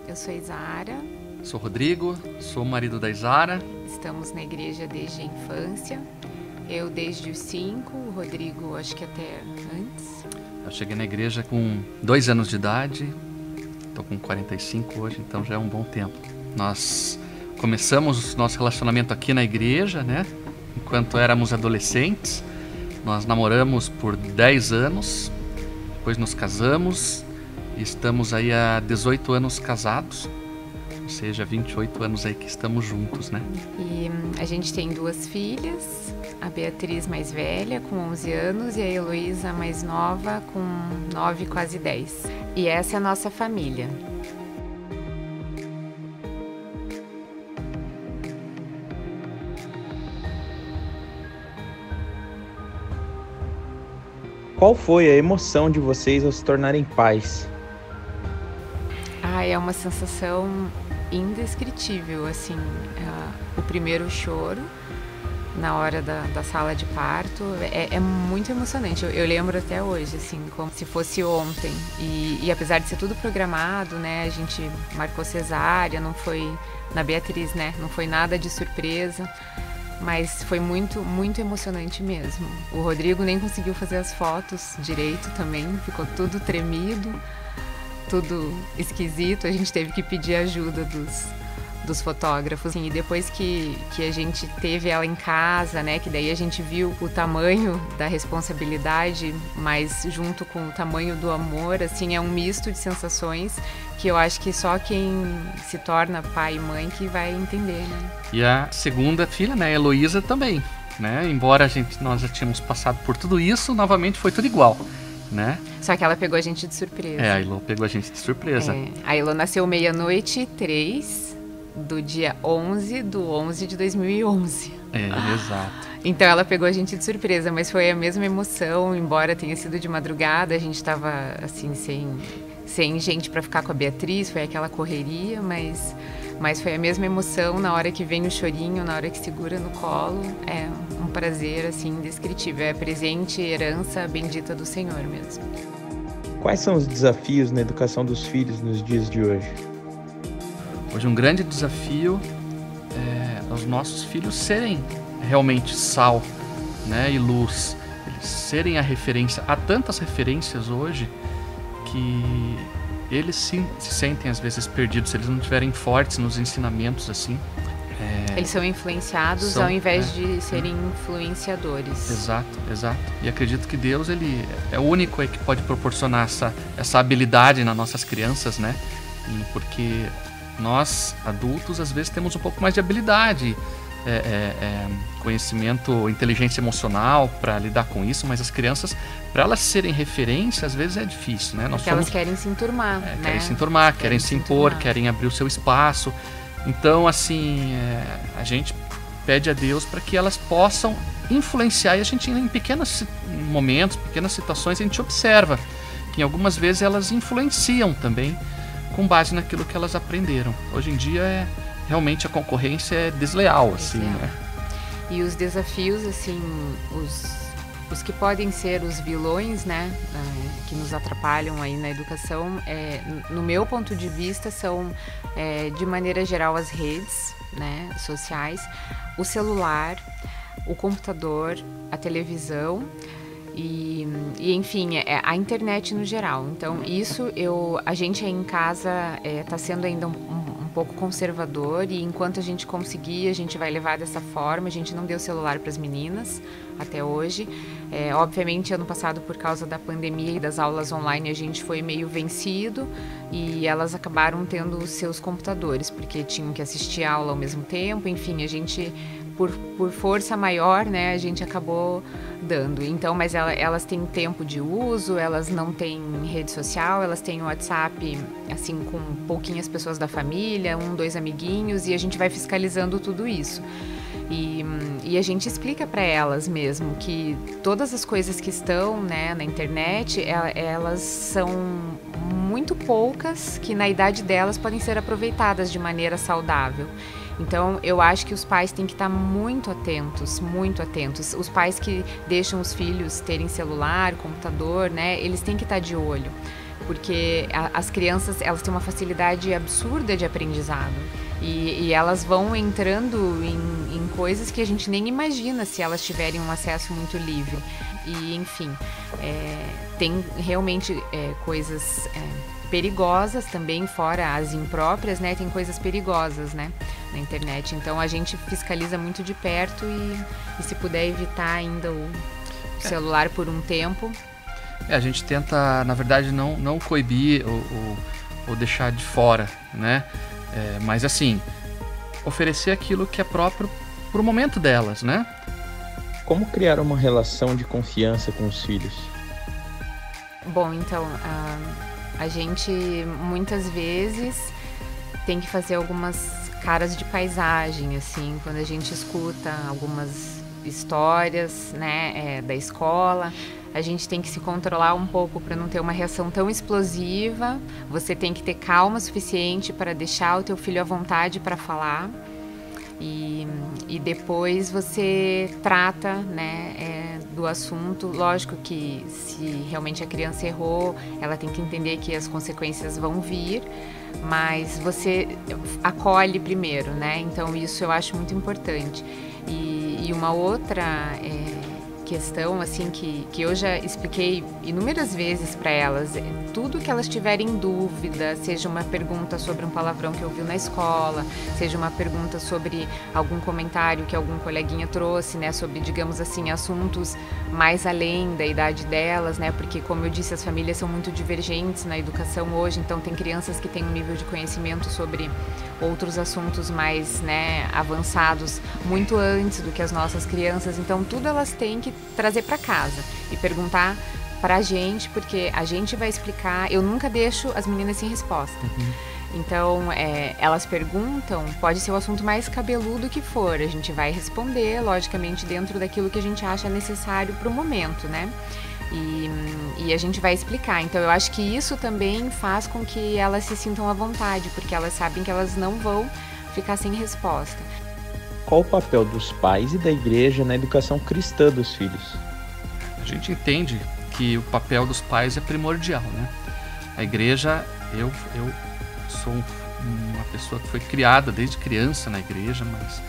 Eu sou Isara. Sou Rodrigo, sou o marido da Isara. Estamos na igreja desde a infância. Eu desde os 5, o Rodrigo acho que até antes. Eu cheguei na igreja com 2 anos de idade, estou com 45 hoje, então já é um bom tempo. Nós começamos nosso relacionamento aqui na igreja, né? Enquanto éramos adolescentes. Nós namoramos por 10 anos, depois nos casamos e estamos aí há 18 anos casados. Ou seja, 28 anos aí que estamos juntos, né? E a gente tem 2 filhas, a Beatriz mais velha, com 11 anos, e a Heloísa mais nova, com 9, quase 10. E essa é a nossa família. Qual foi a emoção de vocês ao se tornarem pais? É uma sensação indescritível, assim, o primeiro choro na hora da sala de parto é muito emocionante. Eu lembro até hoje, assim, como se fosse ontem. E apesar de ser tudo programado, né, a gente marcou cesárea, não foi na Beatriz, né, não foi nada de surpresa, mas foi muito, muito emocionante mesmo. O Rodrigo nem conseguiu fazer as fotos direito também, ficou tudo tremido, tudo esquisito, a gente teve que pedir ajuda dos fotógrafos. E depois que a gente teve ela em casa, né, que daí a gente viu o tamanho da responsabilidade, mas junto com o tamanho do amor, assim, é um misto de sensações que eu acho que só quem se torna pai e mãe que vai entender, né? E a segunda filha, né, a Heloísa também, né? Embora nós já tínhamos passado por tudo isso, novamente foi tudo igual, né? Só que ela pegou a gente de surpresa. A Elo pegou a gente de surpresa. A Elo nasceu meia-noite 3 do dia 11 do 11 de 2011. Exato. Então ela pegou a gente de surpresa, mas foi a mesma emoção, embora tenha sido de madrugada, a gente estava assim, sem gente para ficar com a Beatriz, foi aquela correria, mas foi a mesma emoção na hora que vem o chorinho, na hora que segura no colo. É um prazer assim indescritível, é presente, herança bendita do Senhor mesmo. Quais são os desafios na educação dos filhos nos dias de hoje? Hoje um grande desafio é os nossos filhos serem realmente sal, né, e luz, eles serem a referência. Há tantas referências hoje que eles sim se sentem às vezes perdidos se eles não estiverem fortes nos ensinamentos assim. Eles são influenciados ao invés de serem influenciadores. Exato. E acredito que Deus, ele é o único aí que pode proporcionar essa habilidade nas nossas crianças, né? Porque nós, adultos, às vezes temos um pouco mais de habilidade, conhecimento, inteligência emocional para lidar com isso, mas as crianças, para elas serem referência, às vezes é difícil, né? Porque elas querem se enturmar, né? Querem se enturmar, querem se impor, querem abrir o seu espaço. Então, assim, a gente pede a Deus para que elas possam influenciar, e a gente, em pequenos momentos, pequenas situações, a gente observa que algumas vezes elas influenciam também com base naquilo que elas aprenderam. Hoje em dia, realmente a concorrência é desleal, assim, né? E os desafios, assim, os que podem ser os vilões, né, que nos atrapalham aí na educação, no meu ponto de vista, são, de maneira geral, as redes, né, sociais, o celular, o computador, a televisão e enfim, a internet no geral. Então, isso a gente aí em casa está sendo ainda um pouco conservador, e enquanto a gente conseguir, a gente vai levar dessa forma. A gente não deu celular para as meninas até hoje. Obviamente, ano passado, por causa da pandemia e das aulas online, a gente foi meio vencido e elas acabaram tendo os seus computadores, porque tinham que assistir a aula ao mesmo tempo. Enfim, a gente, por força maior, né, a gente acabou dando. Então, mas elas têm tempo de uso, elas não têm rede social, elas têm o WhatsApp, assim, com pouquinhas pessoas da família, 1, 2 amiguinhos, e a gente vai fiscalizando tudo isso. E a gente explica para elas mesmo que todas as coisas que estão, né, na internet, elas são muito poucas que na idade delas podem ser aproveitadas de maneira saudável. Então, eu acho que os pais têm que estar muito atentos, muito atentos. Os pais que deixam os filhos terem celular, computador, né, eles têm que estar de olho. porque as crianças, elas têm uma facilidade absurda de aprendizado. E elas vão entrando em coisas que a gente nem imagina se elas tiverem um acesso muito livre. E, enfim, tem realmente coisas perigosas também, fora as impróprias, né? Tem coisas perigosas, né, na internet. Então, a gente fiscaliza muito de perto e se puder evitar ainda o celular por um tempo. A gente tenta, na verdade, não coibir ou deixar de fora, né? Mas assim, oferecer aquilo que é próprio para o momento delas, né? Como criar uma relação de confiança com os filhos? Bom, então, a gente muitas vezes tem que fazer algumas caras de paisagem, assim, quando a gente escuta algumas histórias, né, da escola. A gente tem que se controlar um pouco para não ter uma reação tão explosiva. Você tem que ter calma suficiente para deixar o teu filho à vontade para falar. E depois você trata, né, do assunto. Lógico que se realmente a criança errou, ela tem que entender que as consequências vão vir, mas você acolhe primeiro, né? Então isso eu acho muito importante. E uma outra questão, assim, que eu já expliquei inúmeras vezes para elas, tudo que elas tiverem dúvida, seja uma pergunta sobre um palavrão que ouviu na escola, seja uma pergunta sobre algum comentário que algum coleguinha trouxe, né, sobre, digamos assim, assuntos mais além da idade delas, né, porque, como eu disse, as famílias são muito divergentes na educação hoje, então tem crianças que têm um nível de conhecimento sobre outros assuntos mais, né, avançados muito antes do que as nossas crianças, então tudo elas têm que trazer para casa e perguntar pra gente, porque a gente vai explicar. Eu nunca deixo as meninas sem resposta. Então, elas perguntam, pode ser o assunto mais cabeludo que for, a gente vai responder, logicamente, dentro daquilo que a gente acha necessário pro momento, né? E a gente vai explicar. Então, eu acho que isso também faz com que elas se sintam à vontade, porque elas sabem que elas não vão ficar sem resposta. Qual o papel dos pais e da igreja na educação cristã dos filhos? A gente entende que o papel dos pais é primordial, né? A igreja, eu sou uma pessoa que foi criada desde criança na igreja, mas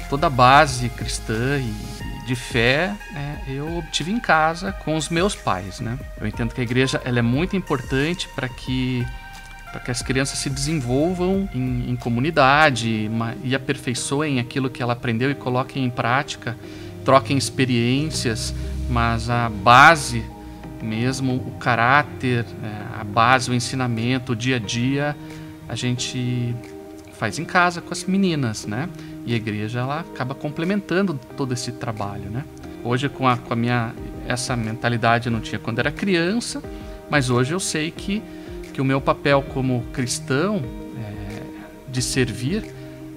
toda a base cristã e de fé, né, eu obtive em casa com os meus pais, né? Eu entendo que a igreja ela é muito importante para que as crianças se desenvolvam em comunidade e aperfeiçoem aquilo que ela aprendeu e coloquem em prática, troquem experiências, mas a base mesmo, o caráter, a base, o ensinamento, o dia a dia, a gente faz em casa com as meninas, né? E a igreja ela acaba complementando todo esse trabalho, né? Hoje com a minha essa mentalidade eu não tinha quando era criança, mas hoje eu sei que o meu papel como cristão de servir,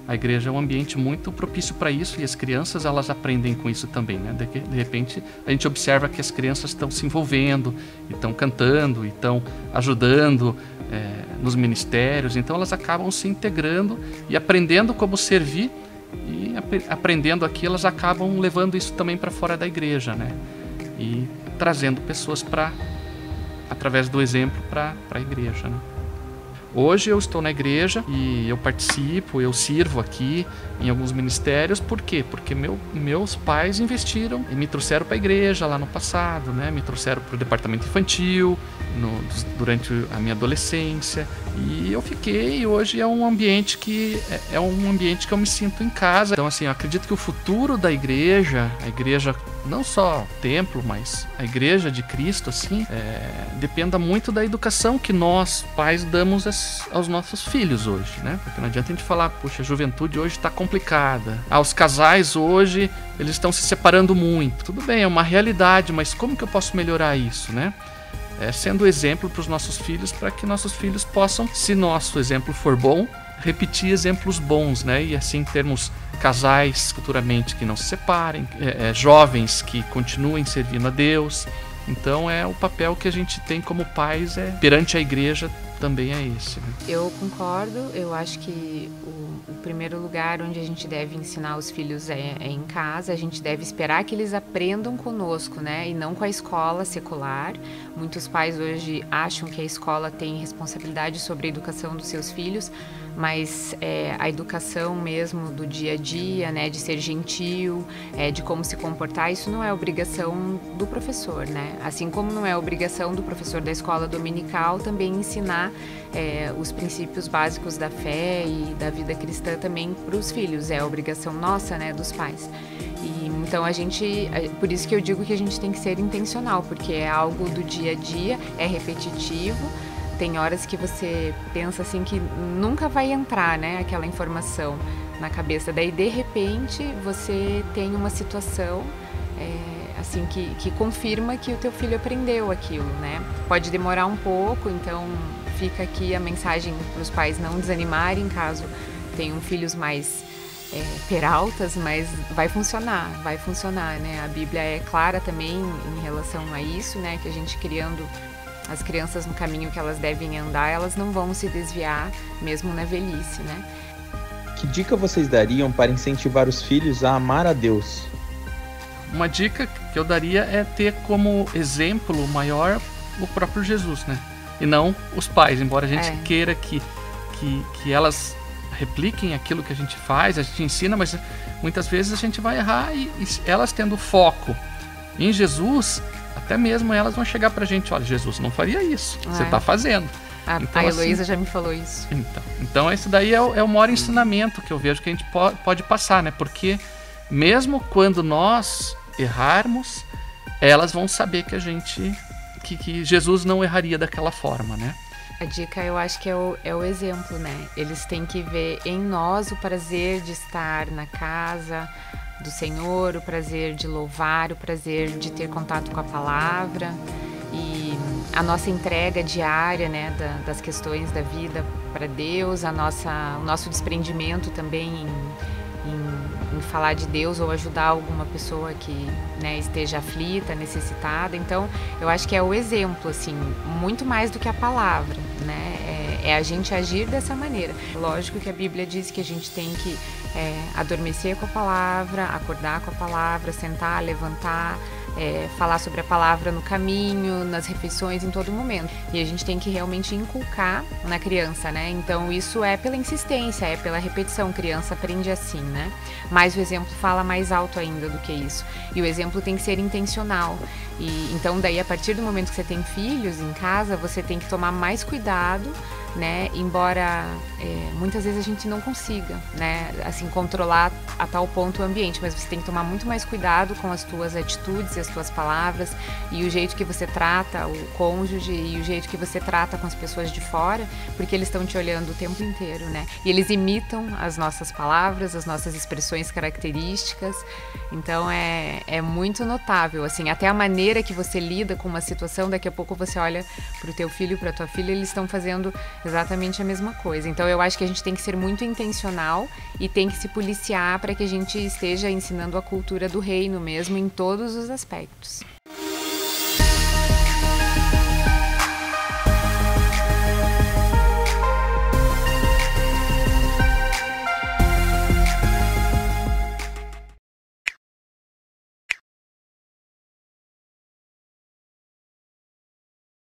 a igreja é um ambiente muito propício para isso e as crianças elas aprendem com isso também, né? De repente a gente observa que as crianças estão se envolvendo, estão cantando, estão ajudando nos ministérios, então elas acabam se integrando e aprendendo como servir e aprendendo aqui elas acabam levando isso também para fora da igreja, né? E trazendo pessoas através do exemplo para a igreja, né? Hoje eu estou na igreja e eu participo, eu sirvo aqui em alguns ministérios. Por quê? Porque meus pais investiram e me trouxeram para a igreja lá no passado, né? Me trouxeram para o departamento infantil durante a minha adolescência e eu fiquei. E hoje é um ambiente que eu me sinto em casa. Então assim, eu acredito que o futuro da igreja, a igreja não só o templo, mas a igreja de Cristo, assim, dependa muito da educação que nós, pais, damos aos nossos filhos hoje, né? Porque não adianta a gente falar, puxa, a juventude hoje está complicada. Os casais hoje, eles estão se separando muito. Tudo bem, é uma realidade, mas como que eu posso melhorar isso, né? Sendo exemplo para os nossos filhos, para que nossos filhos possam, se nosso exemplo for bom, repetir exemplos bons, né? E assim termos casais futuramente que não se separem, jovens que continuem servindo a Deus. Então o papel que a gente tem como pais perante a igreja também é esse, né? Eu concordo, eu acho que o primeiro lugar onde a gente deve ensinar os filhos é em casa. A gente deve esperar que eles aprendam conosco, né? E não com a escola secular. Muitos pais hoje acham que a escola tem responsabilidade sobre a educação dos seus filhos, mas a educação mesmo do dia a dia, né? De ser gentil, de como se comportar, isso não é obrigação do professor, né? Assim como não é obrigação do professor da escola dominical também ensinar os princípios básicos da fé e da vida cristã também para os filhos. É obrigação nossa, né? Dos pais. E, então por isso que eu digo que a gente tem que ser intencional, porque é algo do dia a dia, é repetitivo. Tem horas que você pensa assim que nunca vai entrar, né, aquela informação na cabeça. Daí, de repente, você tem uma situação assim que confirma que o teu filho aprendeu aquilo, né? Pode demorar um pouco, então fica aqui a mensagem para os pais não desanimarem caso tenham filhos mais peraltas, mas vai funcionar, né? A Bíblia é clara também em relação a isso, né? Que a gente criando as crianças no caminho que elas devem andar, elas não vão se desviar mesmo na velhice, né? Que dica vocês dariam para incentivar os filhos a amar a Deus? Uma dica que eu daria é ter como exemplo maior o próprio Jesus, né? E não os pais, embora a gente queira que elas repliquem aquilo que a gente faz, a gente ensina, mas muitas vezes a gente vai errar e elas tendo foco em Jesus, até mesmo elas vão chegar pra gente, olha, Jesus não faria isso, você tá fazendo. A Heloísa já me falou isso. Então esse daí é o maior ensinamento que eu vejo que a gente pode passar, né? Porque mesmo quando nós errarmos, elas vão saber que Jesus não erraria daquela forma, né? A dica, eu acho que é o exemplo, né? Eles têm que ver em nós o prazer de estar na casa do Senhor, o prazer de louvar, o prazer de ter contato com a palavra e a nossa entrega diária, né, das questões da vida para Deus, o nosso desprendimento também em falar de Deus ou ajudar alguma pessoa que, né, esteja aflita, necessitada. Então, eu acho que é o exemplo, assim, muito mais do que a palavra, né? É a gente agir dessa maneira. Lógico que a Bíblia diz que a gente tem que adormecer com a palavra, acordar com a palavra, sentar, levantar, falar sobre a palavra no caminho, nas refeições, em todo momento. E a gente tem que realmente inculcar na criança, né? Então isso é pela insistência, é pela repetição. Criança aprende assim, né? Mas o exemplo fala mais alto ainda do que isso. E o exemplo tem que ser intencional. E então daí, a partir do momento que você tem filhos em casa, você tem que tomar mais cuidado, né? Embora muitas vezes a gente não consiga, né, assim, controlar a tal ponto o ambiente, mas você tem que tomar muito mais cuidado com as tuas atitudes e as tuas palavras e o jeito que você trata o cônjuge e o jeito que você trata com as pessoas de fora, porque eles estão te olhando o tempo inteiro, né? E eles imitam as nossas palavras, as nossas expressões características. Então é muito notável, assim, até a maneira que você lida com uma situação, daqui a pouco você olha para o teu filho e para a tua filha, eles estão fazendo exatamente a mesma coisa. Então eu acho que a gente tem que ser muito intencional e tem que se policiar para que a gente esteja ensinando a cultura do reino mesmo em todos os aspectos.